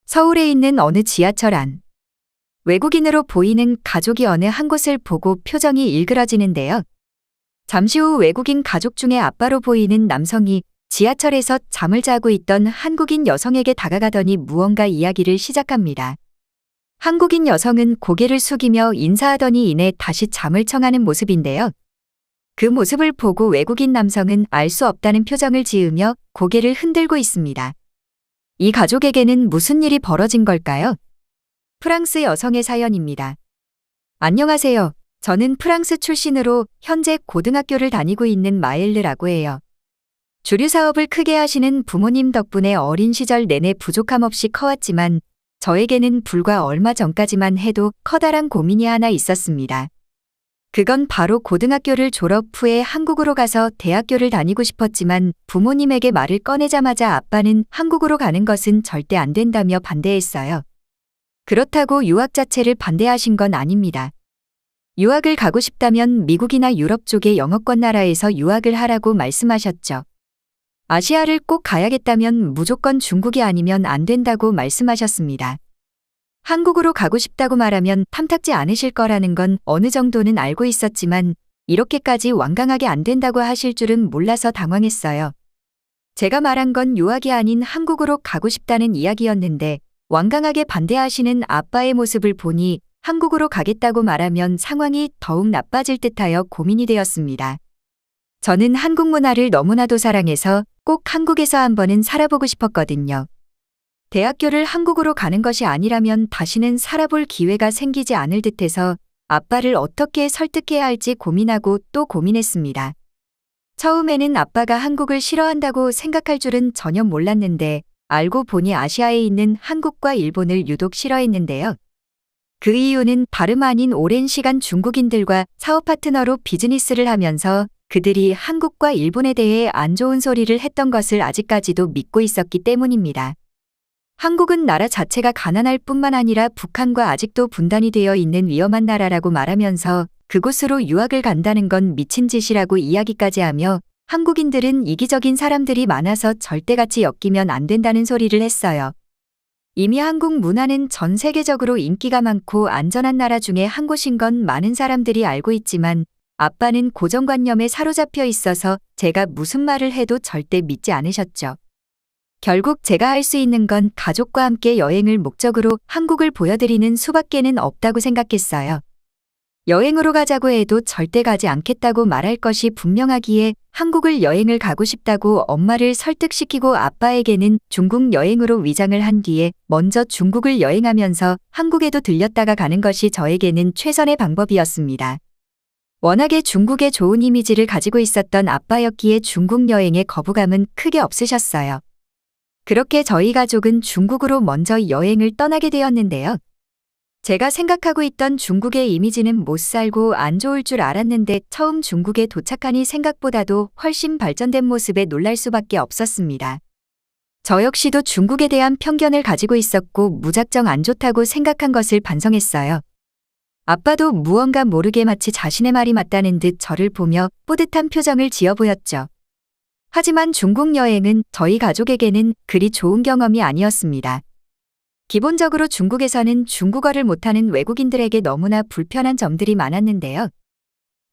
서울에 있는 어느 지하철 안. 외국인으로 보이는 가족이 어느 한 곳을 보고 표정이 일그러지는데요. 잠시 후 외국인 가족 중에 아빠로 보이는 남성이 지하철에서 잠을 자고 있던 한국인 여성에게 다가가더니 무언가 이야기를 시작합니다. 한국인 여성은 고개를 숙이며 인사하더니 이내 다시 잠을 청하는 모습인데요. 그 모습을 보고 외국인 남성은 알 수 없다는 표정을 지으며 고개를 흔들고 있습니다. 이 가족에게는 무슨 일이 벌어진 걸까요? 프랑스 여성의 사연입니다. 안녕하세요. 저는 프랑스 출신으로 현재 고등학교를 다니고 있는 마엘르라고 해요. 주류 사업을 크게 하시는 부모님 덕분에 어린 시절 내내 부족함 없이 커왔지만 저에게는 불과 얼마 전까지만 해도 커다란 고민이 하나 있었습니다. 그건 바로 고등학교를 졸업 후에 한국으로 가서 대학교를 다니고 싶었지만 부모님에게 말을 꺼내자마자 아빠는 한국으로 가는 것은 절대 안 된다며 반대했어요. 그렇다고 유학 자체를 반대하신 건 아닙니다. 유학을 가고 싶다면 미국이나 유럽 쪽의 영어권 나라에서 유학을 하라고 말씀하셨죠. 아시아를 꼭 가야겠다면 무조건 중국이 아니면 안 된다고 말씀하셨습니다. 한국으로 가고 싶다고 말하면 탐탁지 않으실 거라는 건 어느 정도는 알고 있었지만 이렇게까지 완강하게 안 된다고 하실 줄은 몰라서 당황했어요. 제가 말한 건 유학이 아닌 한국으로 가고 싶다는 이야기였는데 완강하게 반대하시는 아빠의 모습을 보니 한국으로 가겠다고 말하면 상황이 더욱 나빠질 듯하여 고민이 되었습니다. 저는 한국 문화를 너무나도 사랑해서 꼭 한국에서 한 번은 살아보고 싶었거든요. 대학교를 한국으로 가는 것이 아니라면 다시는 살아볼 기회가 생기지 않을 듯해서 아빠를 어떻게 설득해야 할지 고민하고 또 고민했습니다. 처음에는 아빠가 한국을 싫어한다고 생각할 줄은 전혀 몰랐는데 알고 보니 아시아에 있는 한국과 일본을 유독 싫어했는데요. 그 이유는 다름 아닌 오랜 시간 중국인들과 사업 파트너로 비즈니스를 하면서 그들이 한국과 일본에 대해 안 좋은 소리를 했던 것을 아직까지도 믿고 있었기 때문입니다. 한국은 나라 자체가 가난할 뿐만 아니라 북한과 아직도 분단이 되어 있는 위험한 나라라고 말하면서 그곳으로 유학을 간다는 건 미친 짓이라고 이야기까지 하며 한국인들은 이기적인 사람들이 많아서 절대같이 엮이면 안 된다는 소리를 했어요. 이미 한국 문화는 전 세계적으로 인기가 많고 안전한 나라 중에 한 곳인 건 많은 사람들이 알고 있지만 아빠는 고정관념에 사로잡혀 있어서 제가 무슨 말을 해도 절대 믿지 않으셨죠. 결국 제가 할 수 있는 건 가족과 함께 여행을 목적으로 한국을 보여드리는 수밖에는 없다고 생각했어요. 여행으로 가자고 해도 절대 가지 않겠다고 말할 것이 분명하기에 한국을 여행을 가고 싶다고 엄마를 설득시키고 아빠에게는 중국 여행으로 위장을 한 뒤에 먼저 중국을 여행하면서 한국에도 들렸다가 가는 것이 저에게는 최선의 방법이었습니다. 워낙에 중국에 좋은 이미지를 가지고 있었던 아빠였기에 중국 여행에 거부감은 크게 없으셨어요. 그렇게 저희 가족은 중국으로 먼저 여행을 떠나게 되었는데요. 제가 생각하고 있던 중국의 이미지는 못 살고 안 좋을 줄 알았는데 처음 중국에 도착하니 생각보다도 훨씬 발전된 모습에 놀랄 수밖에 없었습니다. 저 역시도 중국에 대한 편견을 가지고 있었고 무작정 안 좋다고 생각한 것을 반성했어요. 아빠도 무언가 모르게 마치 자신의 말이 맞다는 듯 저를 보며 뿌듯한 표정을 지어 보였죠. 하지만 중국 여행은 저희 가족에게는 그리 좋은 경험이 아니었습니다. 기본적으로 중국에서는 중국어를 못하는 외국인들에게 너무나 불편한 점들이 많았는데요.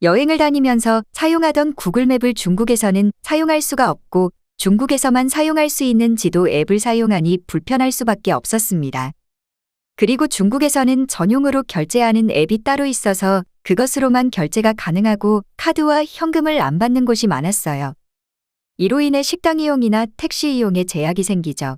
여행을 다니면서 사용하던 구글맵을 중국에서는 사용할 수가 없고 중국에서만 사용할 수 있는 지도 앱을 사용하니 불편할 수밖에 없었습니다. 그리고 중국에서는 전용으로 결제하는 앱이 따로 있어서 그것으로만 결제가 가능하고 카드와 현금을 안 받는 곳이 많았어요. 이로 인해 식당 이용이나 택시 이용에 제약이 생기죠.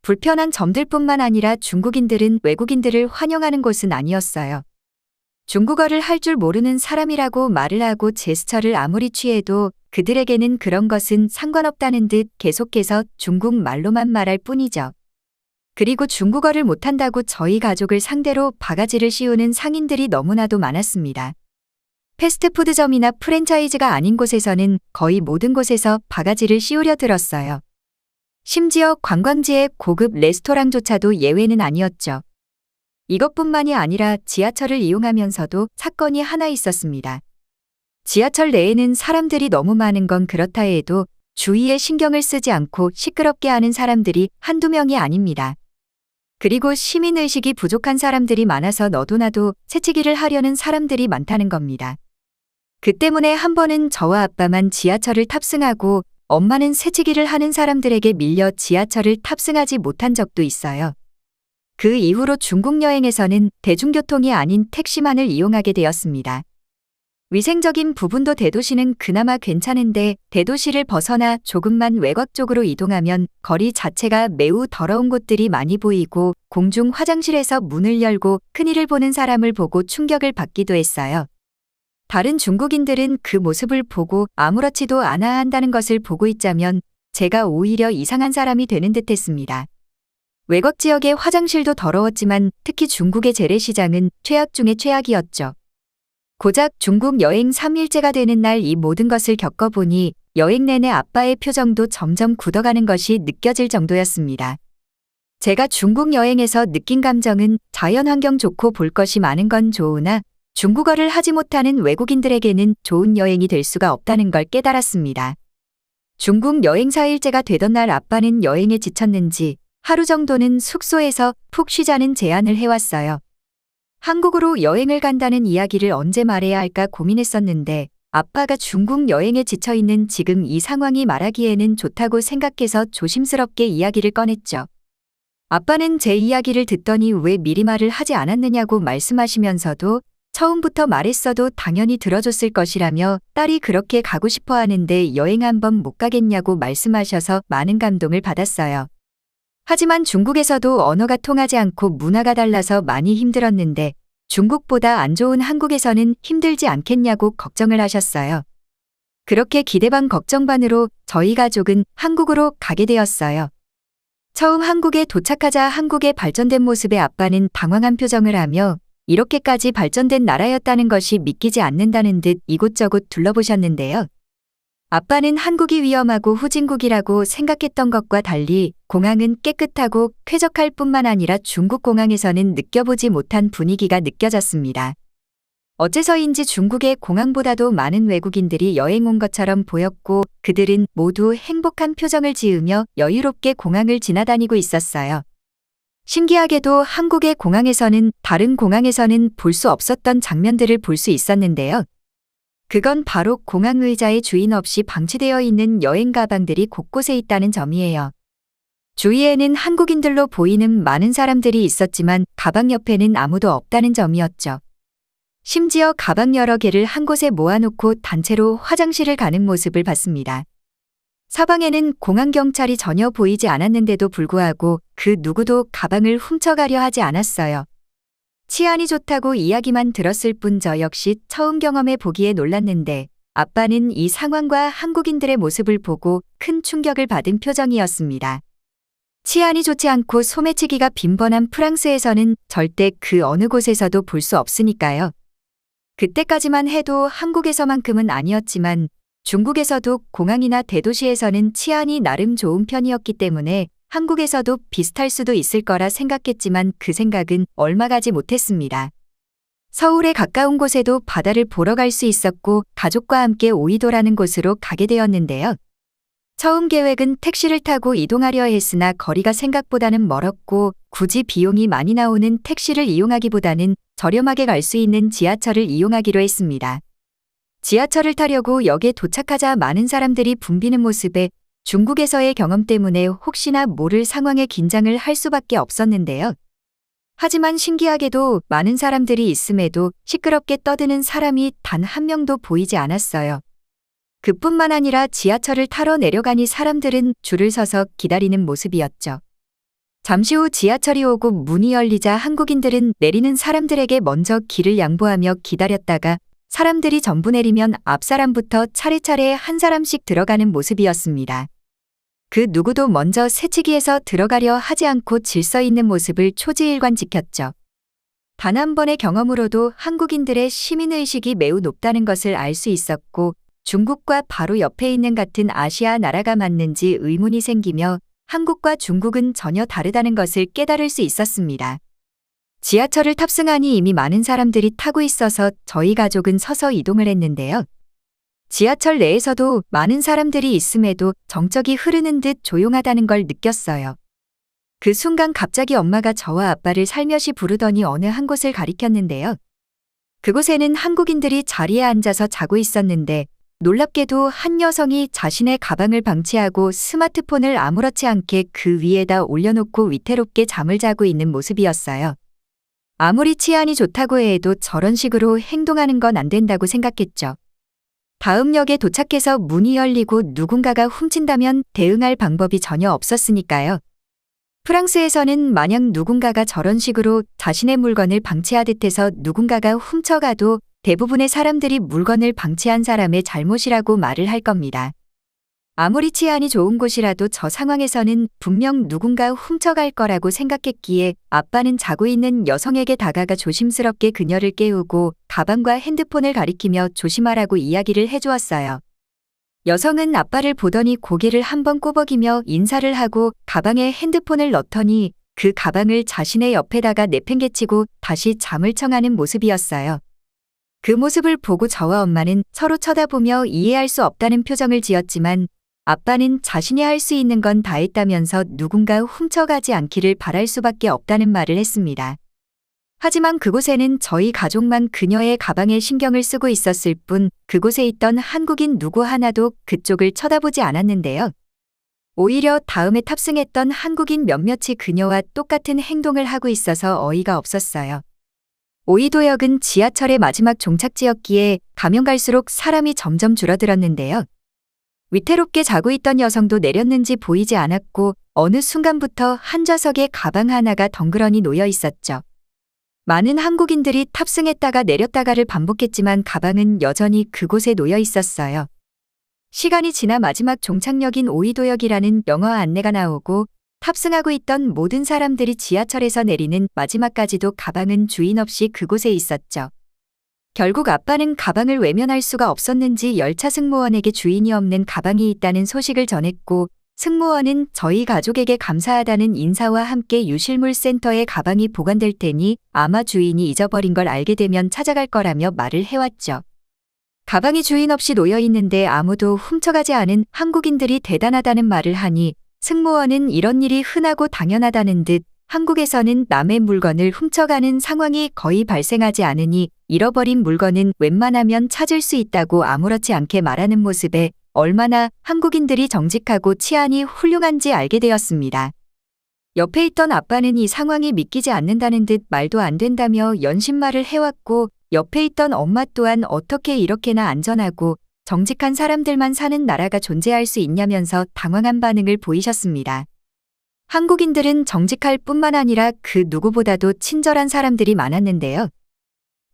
불편한 점들뿐만 아니라 중국인들은 외국인들을 환영하는 곳은 아니었어요. 중국어를 할 줄 모르는 사람이라고 말을 하고 제스처를 아무리 취해도 그들에게는 그런 것은 상관없다는 듯 계속해서 중국 말로만 말할 뿐이죠. 그리고 중국어를 못한다고 저희 가족을 상대로 바가지를 씌우는 상인들이 너무나도 많았습니다. 패스트푸드점이나 프랜차이즈가 아닌 곳에서는 거의 모든 곳에서 바가지를 씌우려 들었어요. 심지어 관광지의 고급 레스토랑조차도 예외는 아니었죠. 이것뿐만이 아니라 지하철을 이용하면서도 사건이 하나 있었습니다. 지하철 내에는 사람들이 너무 많은 건 그렇다 해도 주위에 신경을 쓰지 않고 시끄럽게 하는 사람들이 한두 명이 아닙니다. 그리고 시민의식이 부족한 사람들이 많아서 너도 나도 새치기를 하려는 사람들이 많다는 겁니다. 그 때문에 한 번은 저와 아빠만 지하철을 탑승하고 엄마는 새치기를 하는 사람들에게 밀려 지하철을 탑승하지 못한 적도 있어요. 그 이후로 중국 여행에서는 대중교통이 아닌 택시만을 이용하게 되었습니다. 위생적인 부분도 대도시는 그나마 괜찮은데 대도시를 벗어나 조금만 외곽 쪽으로 이동하면 거리 자체가 매우 더러운 곳들이 많이 보이고 공중 화장실에서 문을 열고 큰일을 보는 사람을 보고 충격을 받기도 했어요. 다른 중국인들은 그 모습을 보고 아무렇지도 않아 한다는 것을 보고 있자면 제가 오히려 이상한 사람이 되는 듯했습니다. 외곽 지역의 화장실도 더러웠지만 특히 중국의 재래시장은 최악 중의 최악이었죠. 고작 중국 여행 3일째가 되는 날 이 모든 것을 겪어보니 여행 내내 아빠의 표정도 점점 굳어가는 것이 느껴질 정도였습니다. 제가 중국 여행에서 느낀 감정은 자연환경 좋고 볼 것이 많은 건 좋으나 중국어를 하지 못하는 외국인들에게는 좋은 여행이 될 수가 없다는 걸 깨달았습니다. 중국 여행 4일째가 되던 날 아빠는 여행에 지쳤는지 하루 정도는 숙소에서 푹 쉬자는 제안을 해왔어요. 한국으로 여행을 간다는 이야기를 언제 말해야 할까 고민했었는데 아빠가 중국 여행에 지쳐있는 지금 이 상황이 말하기에는 좋다고 생각해서 조심스럽게 이야기를 꺼냈죠. 아빠는 제 이야기를 듣더니 왜 미리 말을 하지 않았느냐고 말씀하시면서도 처음부터 말했어도 당연히 들어줬을 것이라며 딸이 그렇게 가고 싶어 하는데 여행 한번 못 가겠냐고 말씀하셔서 많은 감동을 받았어요. 하지만 중국에서도 언어가 통하지 않고 문화가 달라서 많이 힘들었는데 중국보다 안 좋은 한국에서는 힘들지 않겠냐고 걱정을 하셨어요. 그렇게 기대 반 걱정 반으로 저희 가족은 한국으로 가게 되었어요. 처음 한국에 도착하자 한국의 발전된 모습에 아빠는 당황한 표정을 하며 이렇게까지 발전된 나라였다는 것이 믿기지 않는다는 듯 이곳저곳 둘러보셨는데요. 아빠는 한국이 위험하고 후진국이라고 생각했던 것과 달리 공항은 깨끗하고 쾌적할 뿐만 아니라 중국 공항에서는 느껴보지 못한 분위기가 느껴졌습니다. 어째서인지 중국의 공항보다도 많은 외국인들이 여행 온 것처럼 보였고 그들은 모두 행복한 표정을 지으며 여유롭게 공항을 지나다니고 있었어요. 신기하게도 한국의 공항에서는 다른 공항에서는 볼 수 없었던 장면들을 볼 수 있었는데요. 그건 바로 공항 의자에 주인 없이 방치되어 있는 여행 가방들이 곳곳에 있다는 점이에요. 주위에는 한국인들로 보이는 많은 사람들이 있었지만 가방 옆에는 아무도 없다는 점이었죠. 심지어 가방 여러 개를 한 곳에 모아놓고 단체로 화장실을 가는 모습을 봤습니다. 사방에는 공항 경찰이 전혀 보이지 않았는데도 불구하고 그 누구도 가방을 훔쳐가려 하지 않았어요. 치안이 좋다고 이야기만 들었을 뿐 저 역시 처음 경험해 보기에 놀랐는데 아빠는 이 상황과 한국인들의 모습을 보고 큰 충격을 받은 표정이었습니다. 치안이 좋지 않고 소매치기가 빈번한 프랑스에서는 절대 그 어느 곳에서도 볼 수 없으니까요. 그때까지만 해도 한국에서만큼은 아니었지만 중국에서도 공항이나 대도시에서는 치안이 나름 좋은 편이었기 때문에 한국에서도 비슷할 수도 있을 거라 생각했지만 그 생각은 얼마 가지 못했습니다. 서울에 가까운 곳에도 바다를 보러 갈 수 있었고 가족과 함께 오이도라는 곳으로 가게 되었는데요. 처음 계획은 택시를 타고 이동하려 했으나 거리가 생각보다는 멀었고 굳이 비용이 많이 나오는 택시를 이용하기보다는 저렴하게 갈 수 있는 지하철을 이용하기로 했습니다. 지하철을 타려고 역에 도착하자 많은 사람들이 붐비는 모습에 중국에서의 경험 때문에 혹시나 모를 상황에 긴장을 할 수밖에 없었는데요. 하지만 신기하게도 많은 사람들이 있음에도 시끄럽게 떠드는 사람이 단 한 명도 보이지 않았어요. 그뿐만 아니라 지하철을 타러 내려가니 사람들은 줄을 서서 기다리는 모습이었죠. 잠시 후 지하철이 오고 문이 열리자 한국인들은 내리는 사람들에게 먼저 길을 양보하며 기다렸다가 사람들이 전부 내리면 앞 사람부터 차례차례 한 사람씩 들어가는 모습이었습니다. 그 누구도 먼저 새치기에서 들어가려 하지 않고 질서 있는 모습을 초지일관 지켰죠. 단 한 번의 경험으로도 한국인들의 시민의식이 매우 높다는 것을 알 수 있었고 중국과 바로 옆에 있는 같은 아시아 나라가 맞는지 의문이 생기며 한국과 중국은 전혀 다르다는 것을 깨달을 수 있었습니다. 지하철을 탑승하니 이미 많은 사람들이 타고 있어서 저희 가족은 서서 이동을 했는데요. 지하철 내에서도 많은 사람들이 있음에도 정적이 흐르는 듯 조용하다는 걸 느꼈어요. 그 순간 갑자기 엄마가 저와 아빠를 살며시 부르더니 어느 한 곳을 가리켰는데요. 그곳에는 한국인들이 자리에 앉아서 자고 있었는데 놀랍게도 한 여성이 자신의 가방을 방치하고 스마트폰을 아무렇지 않게 그 위에다 올려놓고 위태롭게 잠을 자고 있는 모습이었어요. 아무리 치안이 좋다고 해도 저런 식으로 행동하는 건 안 된다고 생각했죠. 다음 역에 도착해서 문이 열리고 누군가가 훔친다면 대응할 방법이 전혀 없었으니까요. 프랑스에서는 만약 누군가가 저런 식으로 자신의 물건을 방치하듯 해서 누군가가 훔쳐가도 대부분의 사람들이 물건을 방치한 사람의 잘못이라고 말을 할 겁니다. 아무리 치안이 좋은 곳이라도 저 상황에서는 분명 누군가 훔쳐갈 거라고 생각했기에 아빠는 자고 있는 여성에게 다가가 조심스럽게 그녀를 깨우고 가방과 핸드폰을 가리키며 조심하라고 이야기를 해주었어요. 여성은 아빠를 보더니 고개를 한번 꼬벅이며 인사를 하고 가방에 핸드폰을 넣더니 그 가방을 자신의 옆에다가 내팽개치고 다시 잠을 청하는 모습이었어요. 그 모습을 보고 저와 엄마는 서로 쳐다보며 이해할 수 없다는 표정을 지었지만 아빠는 자신이 할 수 있는 건 다 했다면서 누군가 훔쳐가지 않기를 바랄 수밖에 없다는 말을 했습니다. 하지만 그곳에는 저희 가족만 그녀의 가방에 신경을 쓰고 있었을 뿐 그곳에 있던 한국인 누구 하나도 그쪽을 쳐다보지 않았는데요. 오히려 다음에 탑승했던 한국인 몇몇이 그녀와 똑같은 행동을 하고 있어서 어이가 없었어요. 오이도역은 지하철의 마지막 종착지였기에 가면 갈수록 사람이 점점 줄어들었는데요. 위태롭게 자고 있던 여성도 내렸는지 보이지 않았고 어느 순간부터 한 좌석에 가방 하나가 덩그러니 놓여 있었죠. 많은 한국인들이 탑승했다가 내렸다가를 반복했지만 가방은 여전히 그곳에 놓여 있었어요. 시간이 지나 마지막 종착역인 오이도역이라는 영어 안내가 나오고 탑승하고 있던 모든 사람들이 지하철에서 내리는 마지막까지도 가방은 주인 없이 그곳에 있었죠. 결국 아빠는 가방을 외면할 수가 없었는지 열차 승무원에게 주인이 없는 가방이 있다는 소식을 전했고 승무원은 저희 가족에게 감사하다는 인사와 함께 유실물 센터에 가방이 보관될 테니 아마 주인이 잊어버린 걸 알게 되면 찾아갈 거라며 말을 해왔죠. 가방이 주인 없이 놓여 있는데 아무도 훔쳐가지 않은 한국인들이 대단하다는 말을 하니 승무원은 이런 일이 흔하고 당연하다는 듯 한국에서는 남의 물건을 훔쳐가는 상황이 거의 발생하지 않으니 잃어버린 물건은 웬만하면 찾을 수 있다고 아무렇지 않게 말하는 모습에 얼마나 한국인들이 정직하고 치안이 훌륭한지 알게 되었습니다. 옆에 있던 아빠는 이 상황이 믿기지 않는다는 듯 말도 안 된다며 연신말을 해왔고 옆에 있던 엄마 또한 어떻게 이렇게나 안전하고 정직한 사람들만 사는 나라가 존재할 수 있냐면서 당황한 반응을 보이셨습니다. 한국인들은 정직할 뿐만 아니라 그 누구보다도 친절한 사람들이 많았는데요.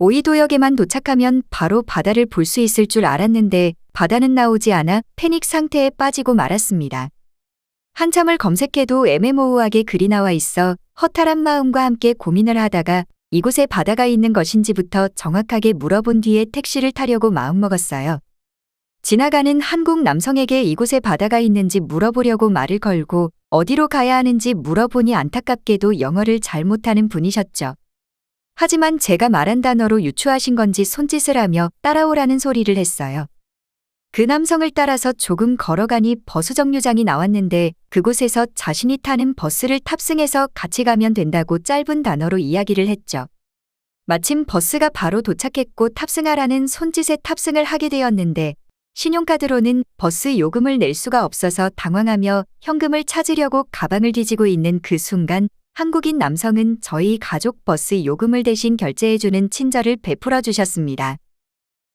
오이도역에만 도착하면 바로 바다를 볼 수 있을 줄 알았는데 바다는 나오지 않아 패닉 상태에 빠지고 말았습니다. 한참을 검색해도 애매모호하게 글이 나와 있어 허탈한 마음과 함께 고민을 하다가 이곳에 바다가 있는 것인지부터 정확하게 물어본 뒤에 택시를 타려고 마음먹었어요. 지나가는 한국 남성에게 이곳에 바다가 있는지 물어보려고 말을 걸고 어디로 가야 하는지 물어보니 안타깝게도 영어를 잘 못하는 분이셨죠. 하지만 제가 말한 단어로 유추하신 건지 손짓을 하며 따라오라는 소리를 했어요. 그 남성을 따라서 조금 걸어가니 버스 정류장이 나왔는데 그곳에서 자신이 타는 버스를 탑승해서 같이 가면 된다고 짧은 단어로 이야기를 했죠. 마침 버스가 바로 도착했고 탑승하라는 손짓에 탑승을 하게 되었는데 신용카드로는 버스 요금을 낼 수가 없어서 당황하며 현금을 찾으려고 가방을 뒤지고 있는 그 순간 한국인 남성은 저희 가족 버스 요금을 대신 결제해주는 친절을 베풀어 주셨습니다.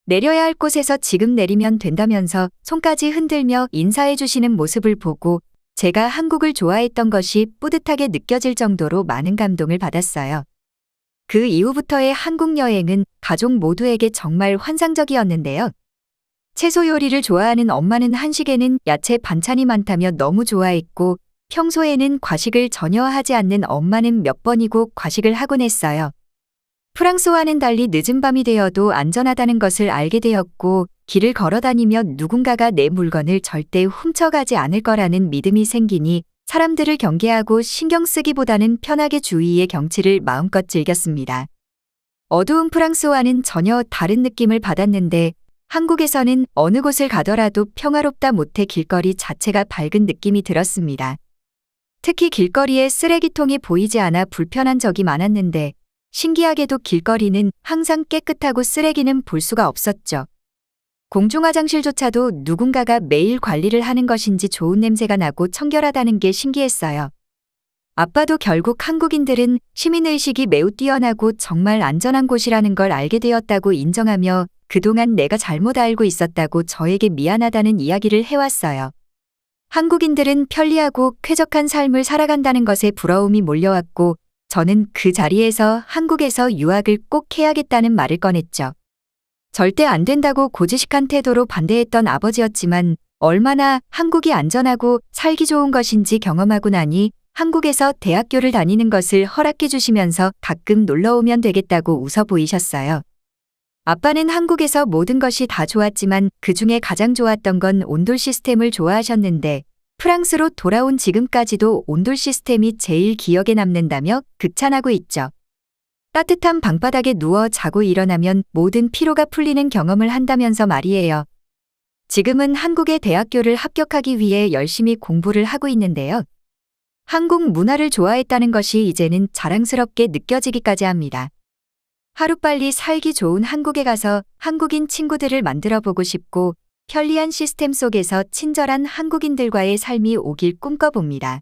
내려야 할 곳에서 지금 내리면 된다면서 손까지 흔들며 인사해 주시는 모습을 보고 제가 한국을 좋아했던 것이 뿌듯하게 느껴질 정도로 많은 감동을 받았어요. 그 이후부터의 한국 여행은 가족 모두에게 정말 환상적이었는데요. 채소 요리를 좋아하는 엄마는 한식에는 야채 반찬이 많다며 너무 좋아했고 평소에는 과식을 전혀 하지 않는 엄마는 몇 번이고 과식을 하곤 했어요. 프랑스와는 달리 늦은 밤이 되어도 안전하다는 것을 알게 되었고 길을 걸어다니며 누군가가 내 물건을 절대 훔쳐가지 않을 거라는 믿음이 생기니 사람들을 경계하고 신경 쓰기보다는 편하게 주위의 경치를 마음껏 즐겼습니다. 어두운 프랑스와는 전혀 다른 느낌을 받았는데 한국에서는 어느 곳을 가더라도 평화롭다 못해 길거리 자체가 밝은 느낌이 들었습니다. 특히 길거리에 쓰레기통이 보이지 않아 불편한 적이 많았는데 신기하게도 길거리는 항상 깨끗하고 쓰레기는 볼 수가 없었죠. 공중화장실조차도 누군가가 매일 관리를 하는 것인지 좋은 냄새가 나고 청결하다는 게 신기했어요. 아빠도 결국 한국인들은 시민의식이 매우 뛰어나고 정말 안전한 곳이라는 걸 알게 되었다고 인정하며 그동안 내가 잘못 알고 있었다고 저에게 미안하다는 이야기를 해왔어요. 한국인들은 편리하고 쾌적한 삶을 살아간다는 것에 부러움이 몰려왔고 저는 그 자리에서 한국에서 유학을 꼭 해야겠다는 말을 꺼냈죠. 절대 안 된다고 고지식한 태도로 반대했던 아버지였지만 얼마나 한국이 안전하고 살기 좋은 것인지 경험하고 나니 한국에서 대학교를 다니는 것을 허락해 주시면서 가끔 놀러 오면 되겠다고 웃어 보이셨어요. 아빠는 한국에서 모든 것이 다 좋았지만 그중에 가장 좋았던 건 온돌 시스템을 좋아하셨는데 프랑스로 돌아온 지금까지도 온돌 시스템이 제일 기억에 남는다며 극찬하고 있죠. 따뜻한 방바닥에 누워 자고 일어나면 모든 피로가 풀리는 경험을 한다면서 말이에요. 지금은 한국의 대학교를 합격하기 위해 열심히 공부를 하고 있는데요. 한국 문화를 좋아했다는 것이 이제는 자랑스럽게 느껴지기까지 합니다. 하루빨리 살기 좋은 한국에 가서 한국인 친구들을 만들어 보고 싶고 편리한 시스템 속에서 친절한 한국인들과의 삶이 오길 꿈꿔봅니다.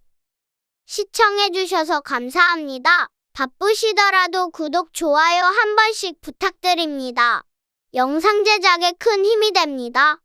시청해주셔서 감사합니다. 바쁘시더라도 구독, 좋아요 한 번씩 부탁드립니다. 영상 제작에 큰 힘이 됩니다.